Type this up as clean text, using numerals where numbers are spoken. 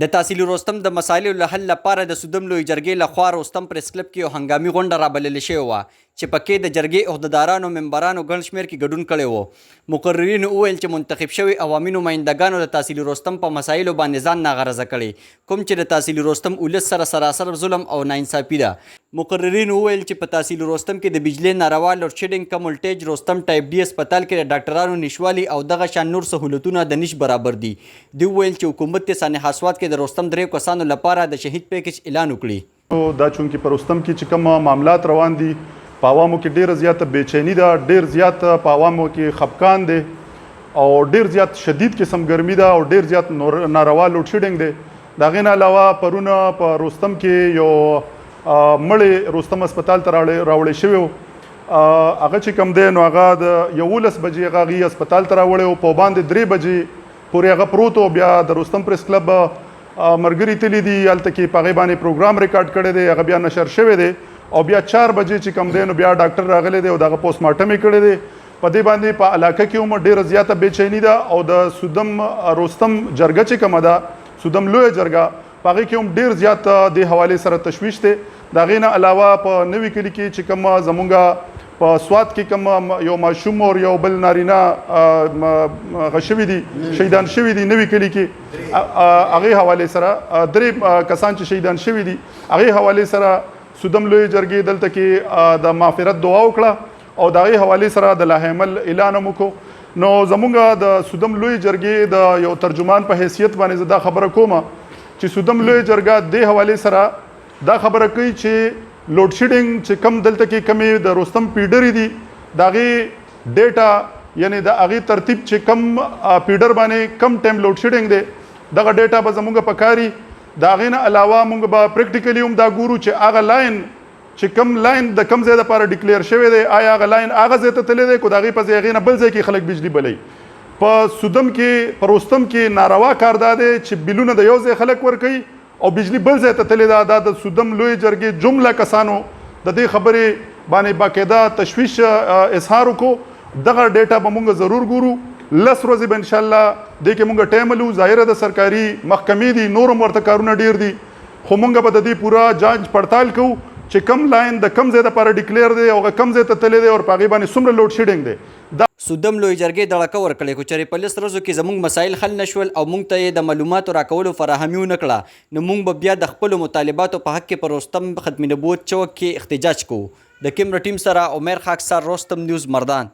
د تحصیل رستم د مسائل له حل لپاره د سدھوم لوی جرګې لخوا رستم پریس کلب کې یو هنګامي غونډه رابلل شوې وه چې پکې د جرګې عهدهدارانو ممبرانو ګڼ شمېر کې ګډون کړی و. مقررینو وویل چې منتخب شوي عوامي نمایندګانو د تحصیل رستم په مسایلو باندې ځان ناغرضه کړی، کوم چې د تحصیل رستم ولس سره سراسر ظلم او ناانصافي ده. مقررینو وویل چې په تحصیل رستم کې د بجلی ناروا لوډ شیډینګ کم ولټیج رستم ټایپ ډي هسپتال کې د ډاکټرانو نشوالي او دغه شان نور سهولتونه د نش برابر دي. دوی وویل چې حکومت یې سانحه اسوات کې د رستم درې کسانو لپاره د شهید پیکج اعلان وکړي. دا چونکې په رستم کې چې کوم معاملات روان دي په عوامو کې ډېره زیاته بېچیني ده، ډېر زیات په عوامو کې خفقان دی او ډېر زیات شدید قسم ګرمي ده او ډېر زیات ناروا لوډ شیډینګ دی. د هغې نه علاوه پرونه په رستم کې یو مړی رستم هسپتال ته راوړی شوی و، هغه چې کوم دی نو هغه د 11 بجې هغه هغې هسپتال ته راوړی و، په باندې 3 بجې پورې هغه پروت و. بیا د رستم پریس کلب ملګري تللي دي هلته کې په هغې باندې پروګرام ریکارډ کړی دی، هغه بیا نشر شوی دی او بیا 4 بجې چې کوم دی نو بیا ډاکټر راغلی دی او د هغه پوسټ مارټم یې کړی دی. په دې باندې په علاقه کې هم ډېره زیاته بېچیني ده او د سدھوم رستم جرګه چې کومه ده سدھوم لویه جرګه په هغې کې هم ډېر زیات د حوالې سره تشویش دی. د هغې نه علاوه په نوي کلي کې چې کوم زمونږ په سوات کې کوم یو ماشوم او یو بل نارینه هغه شوي دي شهیدان شوي دي نوي کلي کې، هغې حوالې سره 3 کسان چې شهیدان شوي دي هغې حوالې سره سدھوم لوی جرګې دلته کې د مغفرت دعا وکړه او د هغې حوالې سره د لاحمل اعلان هم وکړو. نو زمونږ د سدھوم لوی جرګې د یو ترجمان په حیثیت باندې زه دا خبره کوم چې سدھوم لوی جرګه دې حوالې سره دا خبره کوي چې لوډ شیډینګ چې کم دلته کې کمې د رستم پیډرې دي د هغې ډیټا یعنی د هغې ترتیب چې کم پیډر باندې کم ټایم لوډ شیډینګ دی دغه ډیټا به زمونږ په کاري. د هغې نه علاوه مونږ به پریکټیکلي هم دا ګورو چې هغه لاین چې کم لاین د کم ځای دپاره ډیکلیر شوی دی آیا هغه لاین هغه ځای ته تللی دی که د هغې په ځای هغې نه بل ځای کې خلک بجلي بلوي. په سدھوم کې په رستم کې ناروا کار دا دی چې بلونه د یو ځای خلک ورکوي او بجلی بل ځای ته تللی ده. دا د سدھوم لوی جرګې جمله کسانو د دې خبرې باندې باقاعده تشویش اظهار وکړو. دغه ډیټا به مونږ ضرور ګورو 10 ورځې به انشاءالله دې کې مونږ ټایم ولو. ظاهره د سرکاري محکمې دي نور هم ورته کارونه ډېر دي خو مونږ به د دې پوره جانچ پړتال کوو چې کم لاین د کم ځای دپاره ډیکلیر دی او هغه کم ځای ته تللی دی او په هغې باندې څومره لوډ شیډینګ دی. سدھوم لوی جرګې دړکه ورکړې خو چېرې په 10 ورځو کې زموږ مسایل حل نه شول او موږ ته یې د معلوماتو راکولو فراهمي ونه کړه نو موږ به بیا د خپلو مطالباتو په حق کې په رستم ختم نبوت چوک کې احتجاج کوو. د کیمرا ټیم سره عمیر کھاکسار، رستم نیوز، مردان.